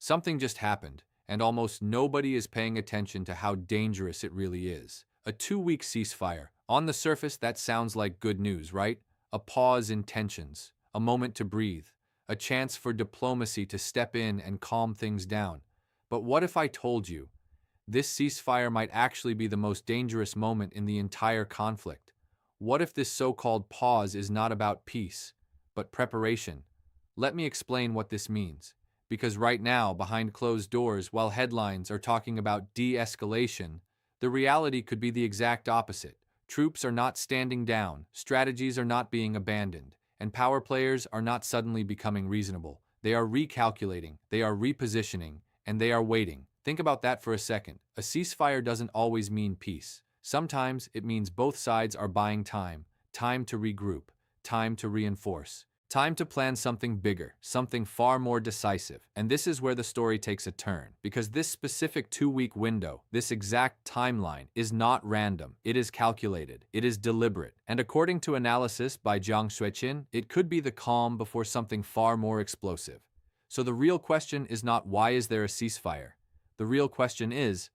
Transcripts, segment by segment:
Something just happened, and almost nobody is paying attention to how dangerous it really is. A 2-week ceasefire. On the surface, that sounds like good news, right? A pause in tensions, a moment to breathe, a chance for diplomacy to step in and calm things down. But what if I told you this ceasefire might actually be the most dangerous moment in the entire conflict? What if this so-called pause is not about peace, but preparation? Let me explain what this means. Because right now, behind closed doors, while headlines are talking about de-escalation, the reality could be the exact opposite. Troops are not standing down, strategies are not being abandoned, and power players are not suddenly becoming reasonable. They are recalculating, they are repositioning, and they are waiting. Think about that for a second. A ceasefire doesn't always mean peace. Sometimes it means both sides are buying time, time to regroup, time to reinforce. Time to plan something bigger, something far more decisive. And this is where the story takes a turn, because this specific 2-week window, this exact timeline, is not random. It is calculated. It is deliberate. And according to analysis by Jiang Xueqin, it could be the calm before something far more explosive. So the real question is not why is there a ceasefire? The real question is,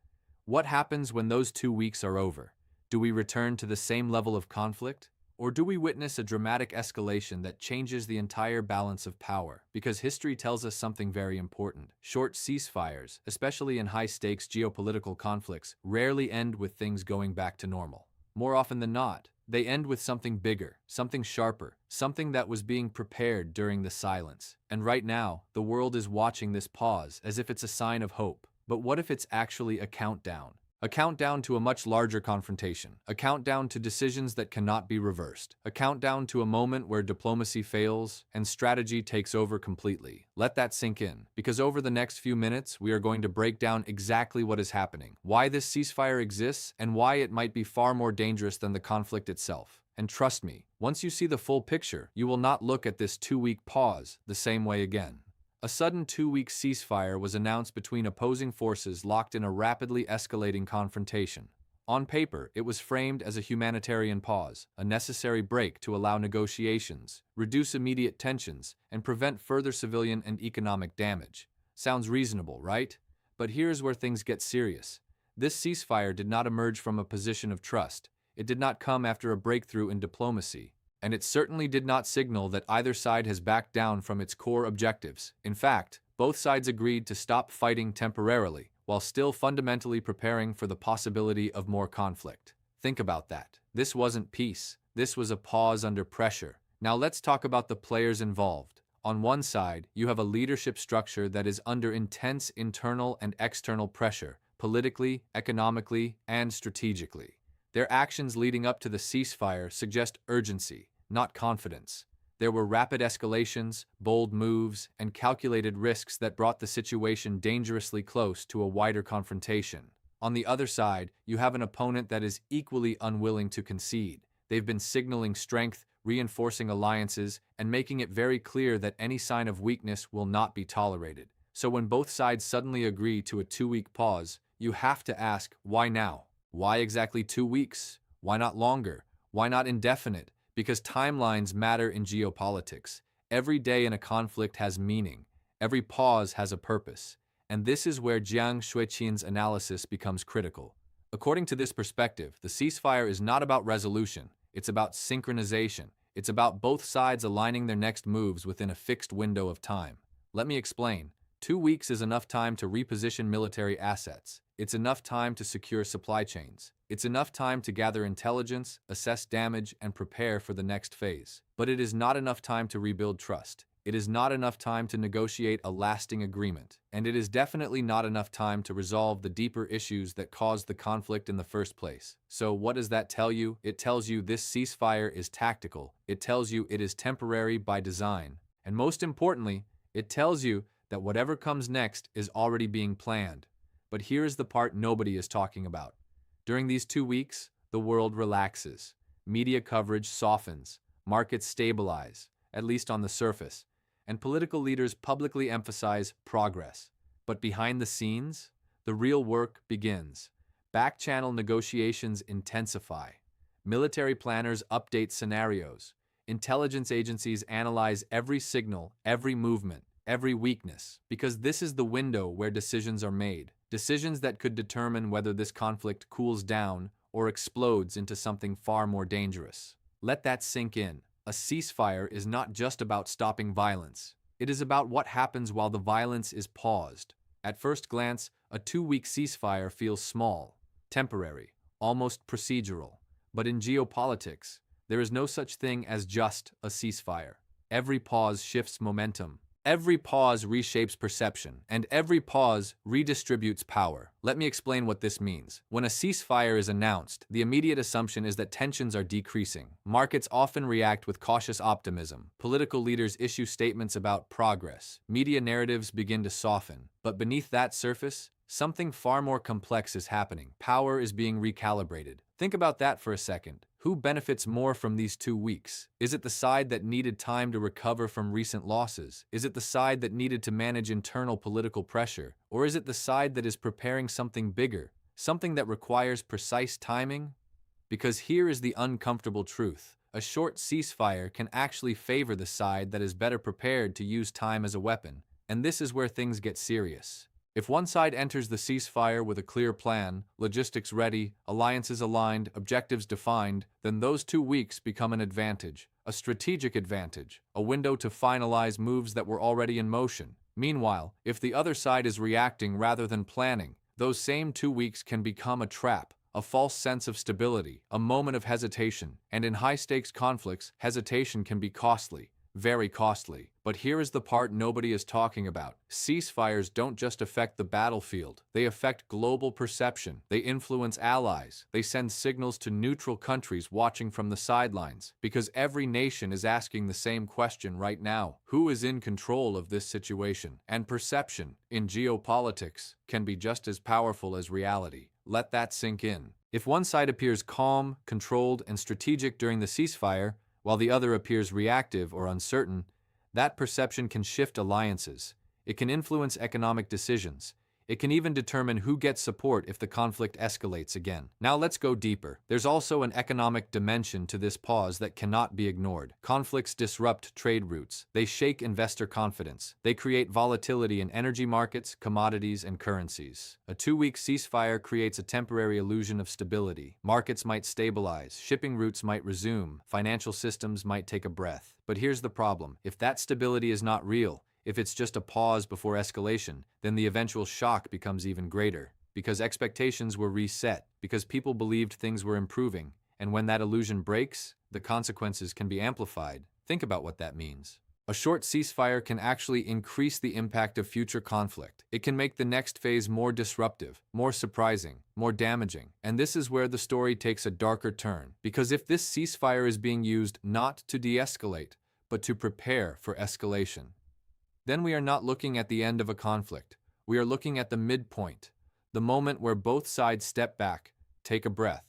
what happens when those 2 weeks are over? Do we return to the same level of conflict? Or do we witness a dramatic escalation that changes the entire balance of power? Because history tells us something very important. Short ceasefires, especially in high-stakes geopolitical conflicts, rarely end with things going back to normal. More often than not, they end with something bigger, something sharper, something that was being prepared during the silence. And right now, the world is watching this pause as if it's a sign of hope. But what if it's actually a countdown? A countdown to a much larger confrontation. A countdown to decisions that cannot be reversed. A countdown to a moment where diplomacy fails and strategy takes over completely. Let that sink in, because over the next few minutes, we are going to break down exactly what is happening, why this ceasefire exists, and why it might be far more dangerous than the conflict itself. And trust me, once you see the full picture, you will not look at this 2-week pause the same way again. A sudden 2-week ceasefire was announced between opposing forces locked in a rapidly escalating confrontation. On paper, it was framed as a humanitarian pause, a necessary break to allow negotiations, reduce immediate tensions, and prevent further civilian and economic damage. Sounds reasonable, right? But here's where things get serious. This ceasefire did not emerge from a position of trust. It did not come after a breakthrough in diplomacy. And it certainly did not signal that either side has backed down from its core objectives. In fact, both sides agreed to stop fighting temporarily, while still fundamentally preparing for the possibility of more conflict. Think about that. This wasn't peace. This was a pause under pressure. Now let's talk about the players involved. On one side, you have a leadership structure that is under intense internal and external pressure, politically, economically, and strategically. Their actions leading up to the ceasefire suggest urgency, not confidence. There were rapid escalations, bold moves, and calculated risks that brought the situation dangerously close to a wider confrontation. On the other side, you have an opponent that is equally unwilling to concede. They've been signaling strength, reinforcing alliances, and making it very clear that any sign of weakness will not be tolerated. So when both sides suddenly agree to a 2-week pause, you have to ask, why now? Why exactly 2 weeks? Why not longer? Why not indefinite? Because timelines matter in geopolitics. Every day in a conflict has meaning. Every pause has a purpose. And this is where Jiang Xueqin's analysis becomes critical. According to this perspective, the ceasefire is not about resolution. It's about synchronization. It's about both sides aligning their next moves within a fixed window of time. Let me explain. 2 weeks is enough time to reposition military assets. It's enough time to secure supply chains. It's enough time to gather intelligence, assess damage, and prepare for the next phase. But it is not enough time to rebuild trust. It is not enough time to negotiate a lasting agreement. And it is definitely not enough time to resolve the deeper issues that caused the conflict in the first place. So what does that tell you? It tells you this ceasefire is tactical. It tells you it is temporary by design. And most importantly, it tells you that whatever comes next is already being planned. But here's the part nobody is talking about. During these 2 weeks, the world relaxes. Media coverage softens. Markets stabilize, at least on the surface. And political leaders publicly emphasize progress. But behind the scenes, the real work begins. Back-channel negotiations intensify. Military planners update scenarios. Intelligence agencies analyze every signal, every movement, every weakness, because this is the window where decisions are made. Decisions that could determine whether this conflict cools down or explodes into something far more dangerous. Let that sink in. A ceasefire is not just about stopping violence. It is about what happens while the violence is paused. At first glance, a 2-week ceasefire feels small, temporary, almost procedural. But in geopolitics, there is no such thing as just a ceasefire. Every pause shifts momentum. Every pause reshapes perception, and every pause redistributes power. Let me explain what this means. When a ceasefire is announced, the immediate assumption is that tensions are decreasing. Markets often react with cautious optimism. Political leaders issue statements about progress. Media narratives begin to soften. But beneath that surface, something far more complex is happening. Power is being recalibrated. Think about that for a second. Who benefits more from these 2 weeks? Is it the side that needed time to recover from recent losses? Is it the side that needed to manage internal political pressure? Or is it the side that is preparing something bigger, something that requires precise timing? Because here is the uncomfortable truth. A short ceasefire can actually favor the side that is better prepared to use time as a weapon. And this is where things get serious. If one side enters the ceasefire with a clear plan, logistics ready, alliances aligned, objectives defined, then those 2 weeks become an advantage, a strategic advantage, a window to finalize moves that were already in motion. Meanwhile, if the other side is reacting rather than planning, those same 2 weeks can become a trap, a false sense of stability, a moment of hesitation, and in high-stakes conflicts, hesitation can be costly. Very costly. But here is the part nobody is talking about. Ceasefires don't just affect the battlefield. They affect global perception. They influence allies. They send signals to neutral countries watching from the sidelines. Because every nation is asking the same question right now. Who is in control of this situation? And perception, in geopolitics, can be just as powerful as reality. Let that sink in. If one side appears calm, controlled, and strategic during the ceasefire, while the other appears reactive or uncertain, that perception can shift alliances. It can influence economic decisions. It can even determine who gets support if the conflict escalates again. Now let's go deeper. There's also an economic dimension to this pause that cannot be ignored. Conflicts disrupt trade routes. They shake investor confidence. They create volatility in energy markets, commodities, and currencies. A 2-week ceasefire creates a temporary illusion of stability. Markets might stabilize, shipping routes might resume, financial systems might take a breath. But here's the problem. If that stability is not real, if it's just a pause before escalation, then the eventual shock becomes even greater. Because expectations were reset, because people believed things were improving, and when that illusion breaks, the consequences can be amplified. Think about what that means. A short ceasefire can actually increase the impact of future conflict. It can make the next phase more disruptive, more surprising, more damaging. And this is where the story takes a darker turn. Because if this ceasefire is being used not to de-escalate, but to prepare for escalation, then we are not looking at the end of a conflict. We are looking at the midpoint, the moment where both sides step back, take a breath,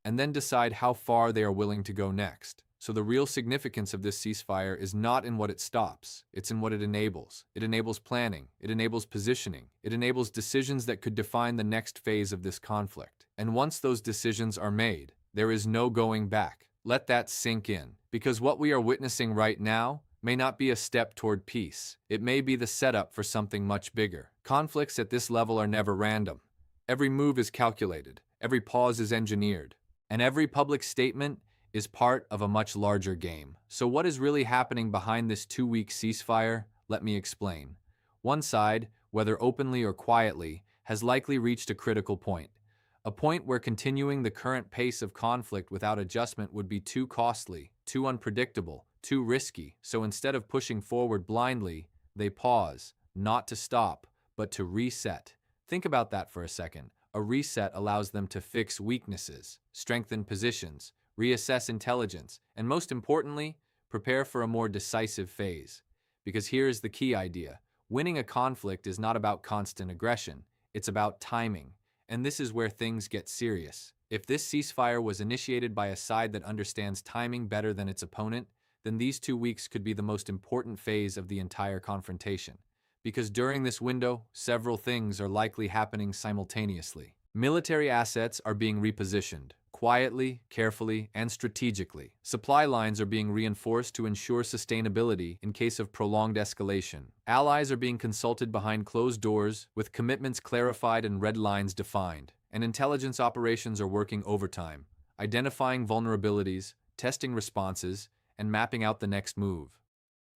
and then decide how far they are willing to go next. So the real significance of this ceasefire is not in what it stops, it's in what it enables. It enables planning, it enables positioning, it enables decisions that could define the next phase of this conflict. And once those decisions are made, there is no going back. Let that sink in, because what we are witnessing right now may not be a step toward peace. It may be the setup for something much bigger. Conflicts at this level are never random. Every move is calculated, every pause is engineered, and every public statement is part of a much larger game. So what is really happening behind this 2-week ceasefire? Let me explain. One side, whether openly or quietly, has likely reached a critical point. A point where continuing the current pace of conflict without adjustment would be too costly, too unpredictable, too risky. So instead of pushing forward blindly, they pause, not to stop, but to reset. Think about that for a second. A reset allows them to fix weaknesses, strengthen positions, reassess intelligence, and most importantly, prepare for a more decisive phase. Because here is the key idea. Winning a conflict is not about constant aggression, it's about timing. And this is where things get serious. If this ceasefire was initiated by a side that understands timing better than its opponent, then these 2 weeks could be the most important phase of the entire confrontation. Because during this window, several things are likely happening simultaneously. Military assets are being repositioned. quietly, carefully, and strategically. Supply lines are being reinforced to ensure sustainability in case of prolonged escalation. Allies are being consulted behind closed doors, with commitments clarified and red lines defined. And intelligence operations are working overtime, identifying vulnerabilities, testing responses, and mapping out the next move.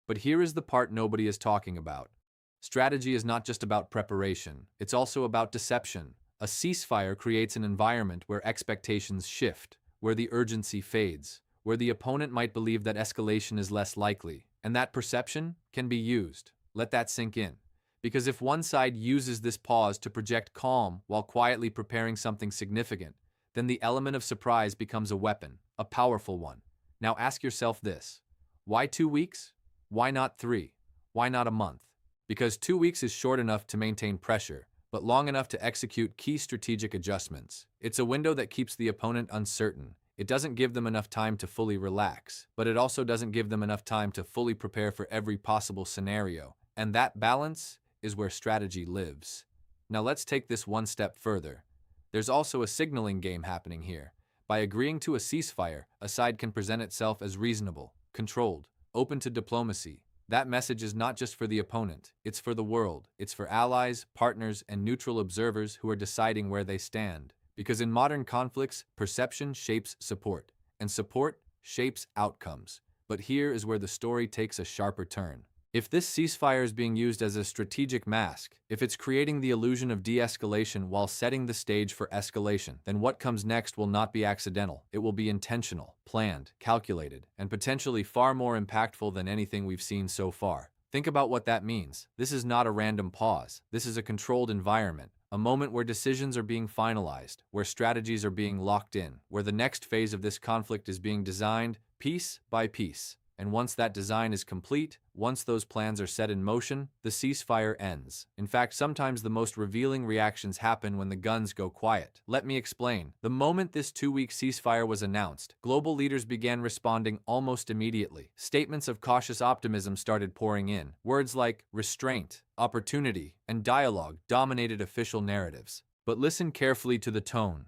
But here is the part nobody is talking about. Strategy is not just about preparation, it's also about deception. A ceasefire creates an environment where expectations shift, where the urgency fades, where the opponent might believe that escalation is less likely, and that perception can be used. Let that sink in. Because if one side uses this pause to project calm while quietly preparing something significant, then the element of surprise becomes a weapon, a powerful one. Now ask yourself this: why 2 weeks? Why not 3? Why not a month? Because 2 weeks is short enough to maintain pressure, but long enough to execute key strategic adjustments. It's a window that keeps the opponent uncertain. It doesn't give them enough time to fully relax, but it also doesn't give them enough time to fully prepare for every possible scenario. And that balance is where strategy lives. Now let's take this one step further. There's also a signaling game happening here. By agreeing to a ceasefire, a side can present itself as reasonable, controlled, open to diplomacy. That message is not just for the opponent, it's for the world. It's for allies, partners, and neutral observers who are deciding where they stand. Because in modern conflicts, perception shapes support, and support shapes outcomes. But here is where the story takes a sharper turn. If this ceasefire is being used as a strategic mask, if it's creating the illusion of de-escalation while setting the stage for escalation, then what comes next will not be accidental. It will be intentional, planned, calculated, and potentially far more impactful than anything we've seen so far. Think about what that means. This is not a random pause. This is a controlled environment, a moment where decisions are being finalized, where strategies are being locked in, where the next phase of this conflict is being designed piece by piece. And once that design is complete, once those plans are set in motion, the ceasefire ends. In fact, sometimes the most revealing reactions happen when the guns go quiet. Let me explain. The moment this 2-week ceasefire was announced, global leaders began responding almost immediately. Statements of cautious optimism started pouring in. Words like restraint, opportunity, and dialogue dominated official narratives. But listen carefully to the tone.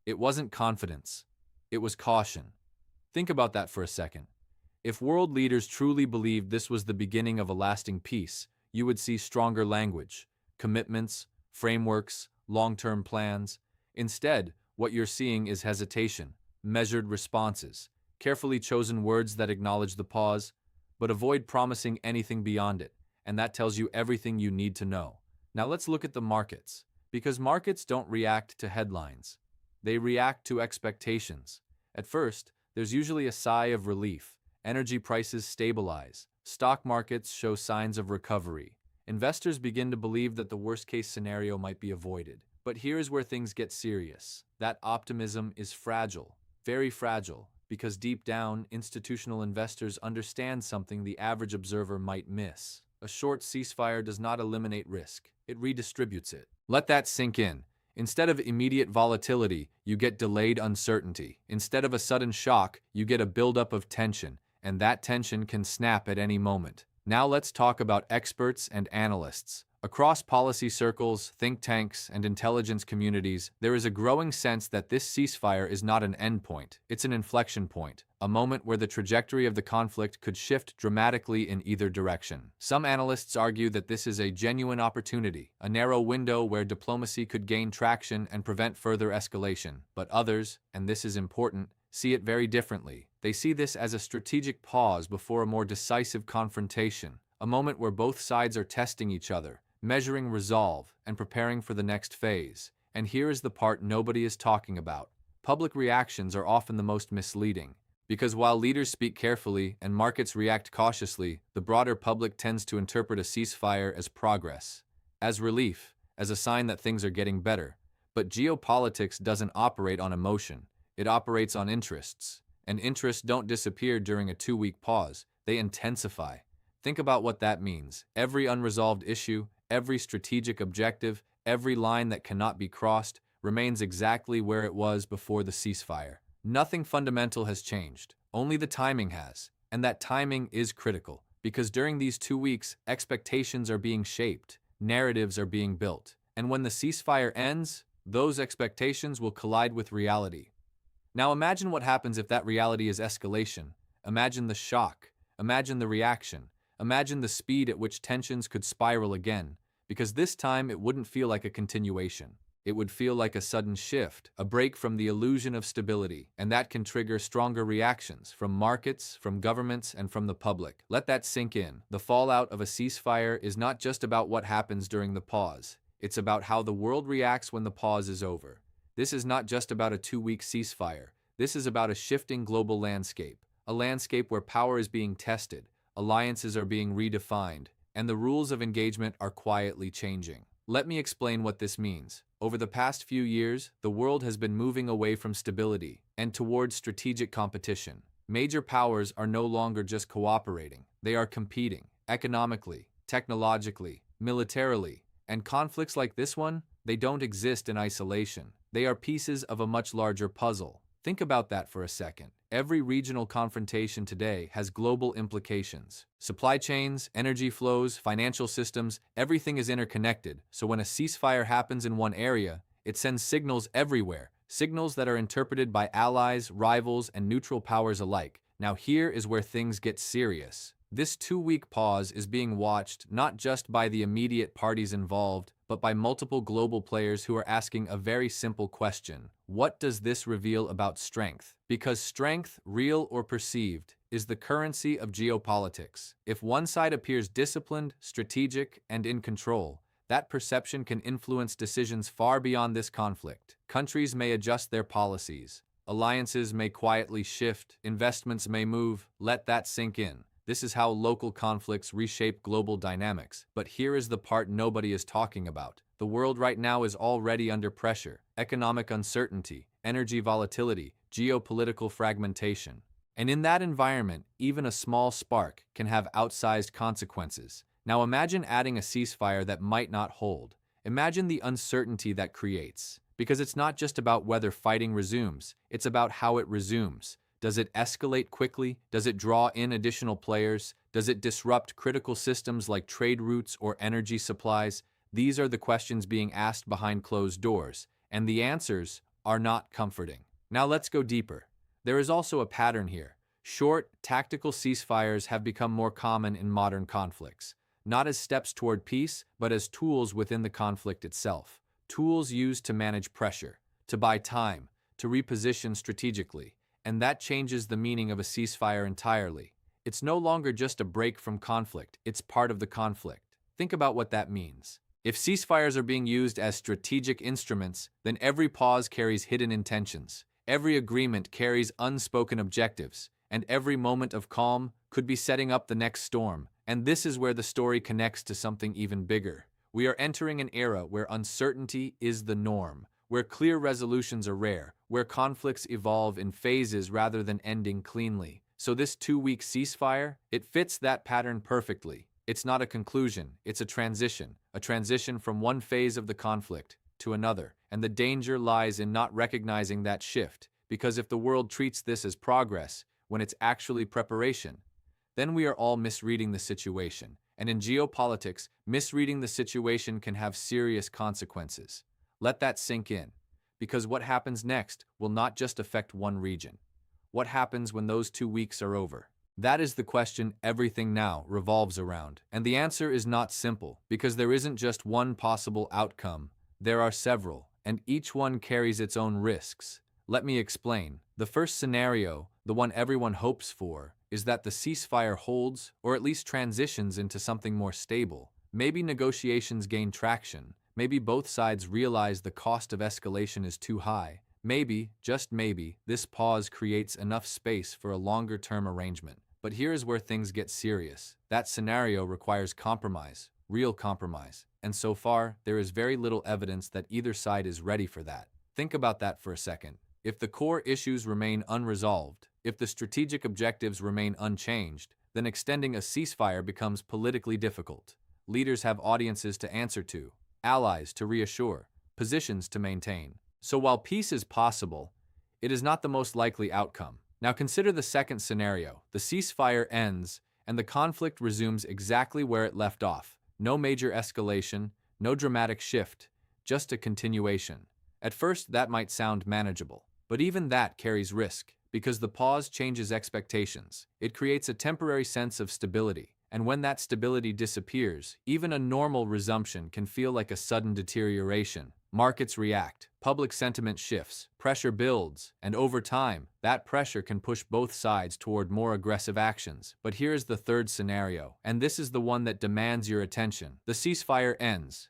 It wasn't confidence. It was caution. Think about that for a second. If world leaders truly believed this was the beginning of a lasting peace, you would see stronger language, commitments, frameworks, long-term plans. Instead, what you're seeing is hesitation, measured responses, carefully chosen words that acknowledge the pause, but avoid promising anything beyond it, and that tells you everything you need to know. Now let's look at the markets, because markets don't react to headlines. They react to expectations. At first, there's usually a sigh of relief. Energy prices stabilize. Stock markets show signs of recovery. Investors begin to believe that the worst-case scenario might be avoided. But here's where things get serious. That optimism is fragile, very fragile, because deep down, institutional investors understand something the average observer might miss. A short ceasefire does not eliminate risk. It redistributes it. Let that sink in. Instead of immediate volatility, you get delayed uncertainty. Instead of a sudden shock, you get a buildup of tension. And that tension can snap at any moment. Now let's talk about experts and analysts. Across policy circles, think tanks, and intelligence communities, there is a growing sense that this ceasefire is not an endpoint, it's an inflection point, a moment where the trajectory of the conflict could shift dramatically in either direction. Some analysts argue that this is a genuine opportunity, a narrow window where diplomacy could gain traction and prevent further escalation. But others, and this is important, see it very differently. They see this as a strategic pause before a more decisive confrontation, a moment where both sides are testing each other, measuring resolve, and preparing for the next phase. And here is the part nobody is talking about. Public reactions are often the most misleading, because while leaders speak carefully and markets react cautiously, the broader public tends to interpret a ceasefire as progress, as relief, as a sign that things are getting better. But geopolitics doesn't operate on emotion. It operates on interests, and interests don't disappear during a 2-week pause, they intensify. Think about what that means. Every unresolved issue, every strategic objective, every line that cannot be crossed remains exactly where it was before the ceasefire. Nothing fundamental has changed, only the timing has, and that timing is critical, because during these 2 weeks, expectations are being shaped, narratives are being built, and when the ceasefire ends, those expectations will collide with reality. Now imagine what happens if that reality is escalation. Imagine the shock. Imagine the reaction. Imagine the speed at which tensions could spiral again, because this time it wouldn't feel like a continuation. It would feel like a sudden shift, a break from the illusion of stability, and that can trigger stronger reactions from markets, from governments, and from the public. Let that sink in. The fallout of a ceasefire is not just about what happens during the pause. It's about how the world reacts when the pause is over. This is not just about a 2-week ceasefire. This is about a shifting global landscape, a landscape where power is being tested, alliances are being redefined, and the rules of engagement are quietly changing. Let me explain what this means. Over the past few years, the world has been moving away from stability and towards strategic competition. Major powers are no longer just cooperating, they are competing economically, technologically, militarily, and conflicts like this one, they don't exist in isolation. They are pieces of a much larger puzzle. Think about that for a second. Every regional confrontation today has global implications. Supply chains, energy flows, financial systems, everything is interconnected, so when a ceasefire happens in one area, it sends signals everywhere, signals that are interpreted by allies, rivals, and neutral powers alike. Now here is where things get serious. This 2-week pause is being watched not just by the immediate parties involved, but by multiple global players who are asking a very simple question. What does this reveal about strength? Because strength, real or perceived, is the currency of geopolitics. If one side appears disciplined, strategic, and in control, that perception can influence decisions far beyond this conflict. Countries may adjust their policies. Alliances may quietly shift. Investments may move. Let that sink in. This is how local conflicts reshape global dynamics. But here is the part nobody is talking about. The world right now is already under pressure. Economic uncertainty, energy volatility, geopolitical fragmentation. And in that environment, even a small spark can have outsized consequences. Now imagine adding a ceasefire that might not hold. Imagine the uncertainty that creates. Because it's not just about whether fighting resumes, it's about how it resumes. Does it escalate quickly? Does it draw in additional players? Does it disrupt critical systems like trade routes or energy supplies? These are the questions being asked behind closed doors, and the answers are not comforting. Now let's go deeper. There is also a pattern here. Short, tactical ceasefires have become more common in modern conflicts, not as steps toward peace, but as tools within the conflict itself. Tools used to manage pressure, to buy time, to reposition strategically. And that changes the meaning of a ceasefire entirely. It's no longer just a break from conflict, it's part of the conflict. Think about what that means. If ceasefires are being used as strategic instruments, then every pause carries hidden intentions, every agreement carries unspoken objectives, and every moment of calm could be setting up the next storm. And this is where the story connects to something even bigger. We are entering an era where uncertainty is the norm, where clear resolutions are rare, where conflicts evolve in phases rather than ending cleanly. So this 2-week ceasefire, it fits that pattern perfectly. It's not a conclusion, it's a transition from one phase of the conflict to another. And the danger lies in not recognizing that shift, because if the world treats this as progress, when it's actually preparation, then we are all misreading the situation. And in geopolitics, misreading the situation can have serious consequences. Let that sink in, because what happens next will not just affect one region. What happens when those 2 weeks are over? That is the question everything now revolves around. And the answer is not simple, because there isn't just one possible outcome. There are several, and each one carries its own risks. Let me explain. The first scenario, the one everyone hopes for, is that the ceasefire holds, or at least transitions into something more stable. Maybe negotiations gain traction. Maybe both sides realize the cost of escalation is too high. Maybe, just maybe, this pause creates enough space for a longer-term arrangement. But here is where things get serious. That scenario requires compromise, real compromise. And so far, there is very little evidence that either side is ready for that. Think about that for a second. If the core issues remain unresolved, if the strategic objectives remain unchanged, then extending a ceasefire becomes politically difficult. Leaders have audiences to answer to, allies to reassure, positions to maintain. So while peace is possible, it is not the most likely outcome. Now consider the second scenario. The ceasefire ends, and the conflict resumes exactly where it left off. No major escalation, no dramatic shift, just a continuation. At first, that might sound manageable. But even that carries risk, because the pause changes expectations. It creates a temporary sense of stability, and when that stability disappears, even a normal resumption can feel like a sudden deterioration. Markets react, public sentiment shifts, pressure builds, and over time, that pressure can push both sides toward more aggressive actions. But here's the third scenario, and this is the one that demands your attention. The ceasefire ends,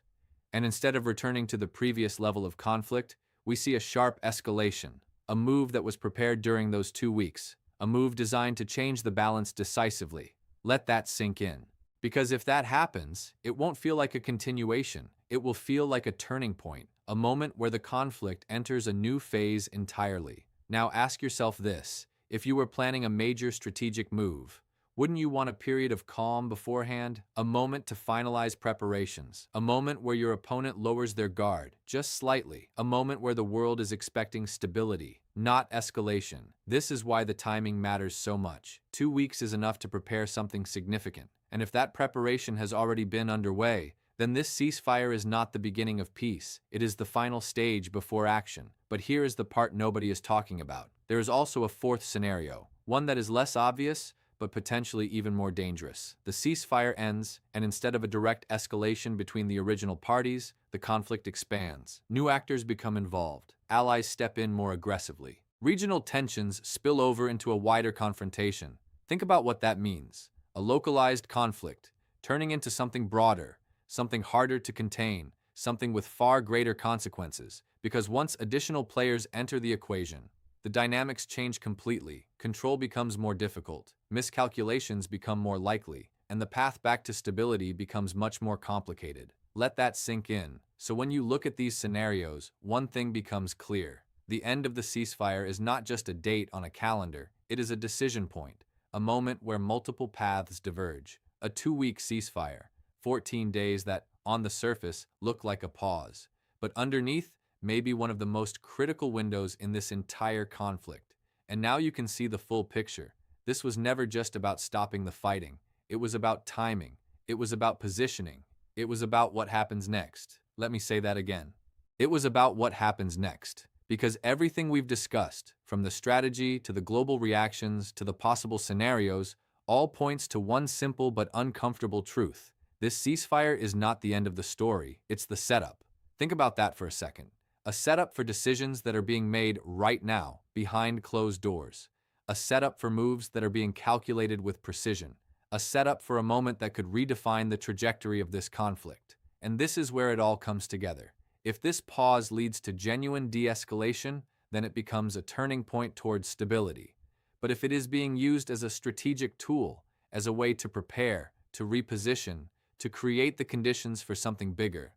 and instead of returning to the previous level of conflict, we see a sharp escalation, a move that was prepared during those 2 weeks, a move designed to change the balance decisively. Let that sink in. Because if that happens, it won't feel like a continuation. It will feel like a turning point, a moment where the conflict enters a new phase entirely. Now ask yourself this: if you were planning a major strategic move, wouldn't you want a period of calm beforehand? A moment to finalize preparations. A moment where your opponent lowers their guard, just slightly. A moment where the world is expecting stability, not escalation. This is why the timing matters so much. 2 weeks is enough to prepare something significant. And if that preparation has already been underway, then this ceasefire is not the beginning of peace. It is the final stage before action. But here is the part nobody is talking about. There is also a fourth scenario, one that is less obvious, but potentially even more dangerous. The ceasefire ends, and instead of a direct escalation between the original parties, the conflict expands. New actors become involved. Allies step in more aggressively. Regional tensions spill over into a wider confrontation. Think about what that means. A localized conflict, turning into something broader, something harder to contain, something with far greater consequences, because once additional players enter the equation, the dynamics change completely, control becomes more difficult, miscalculations become more likely, and the path back to stability becomes much more complicated. Let that sink in. So when you look at these scenarios, one thing becomes clear. The end of the ceasefire is not just a date on a calendar, it is a decision point, a moment where multiple paths diverge. A 2-week ceasefire, 14 days that, on the surface, look like a pause, but underneath, may be one of the most critical windows in this entire conflict. And now you can see the full picture. This was never just about stopping the fighting. It was about timing. It was about positioning. It was about what happens next. Let me say that again. It was about what happens next. Because everything we've discussed, from the strategy to the global reactions to the possible scenarios, all points to one simple but uncomfortable truth. This ceasefire is not the end of the story, it's the setup. Think about that for a second. A setup for decisions that are being made right now, behind closed doors. A setup for moves that are being calculated with precision. A setup for a moment that could redefine the trajectory of this conflict. And this is where it all comes together. If this pause leads to genuine de-escalation, then it becomes a turning point towards stability. But if it is being used as a strategic tool, as a way to prepare, to reposition, to create the conditions for something bigger,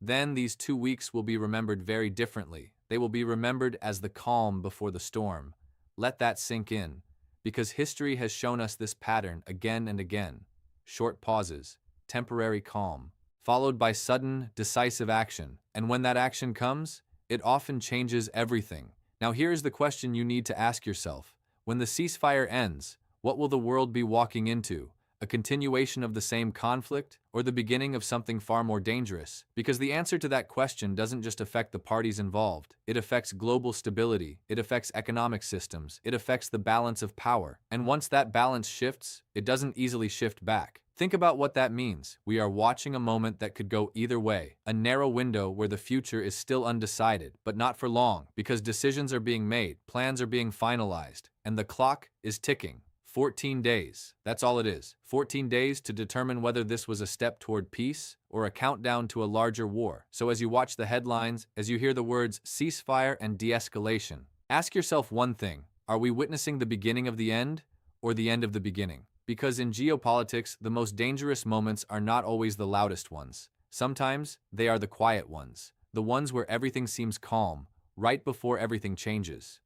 then these 2 weeks will be remembered very differently. They will be remembered as the calm before the storm. Let that sink in, because history has shown us this pattern again and again. Short pauses, temporary calm, followed by sudden, decisive action. And when that action comes, it often changes everything. Now here's the question you need to ask yourself. When the ceasefire ends, what will the world be walking into? A continuation of the same conflict, or the beginning of something far more dangerous? Because the answer to that question doesn't just affect the parties involved. It affects global stability, it affects economic systems, it affects the balance of power. And once that balance shifts, it doesn't easily shift back. Think about what that means. We are watching a moment that could go either way, a narrow window where the future is still undecided, but not for long, because decisions are being made, plans are being finalized, and the clock is ticking. 14 days. That's all it is. 14 days to determine whether this was a step toward peace or a countdown to a larger war. So as you watch the headlines, as you hear the words ceasefire and de-escalation, ask yourself one thing. Are we witnessing the beginning of the end or the end of the beginning? Because in geopolitics, the most dangerous moments are not always the loudest ones. Sometimes they are the quiet ones, the ones where everything seems calm, right before everything changes.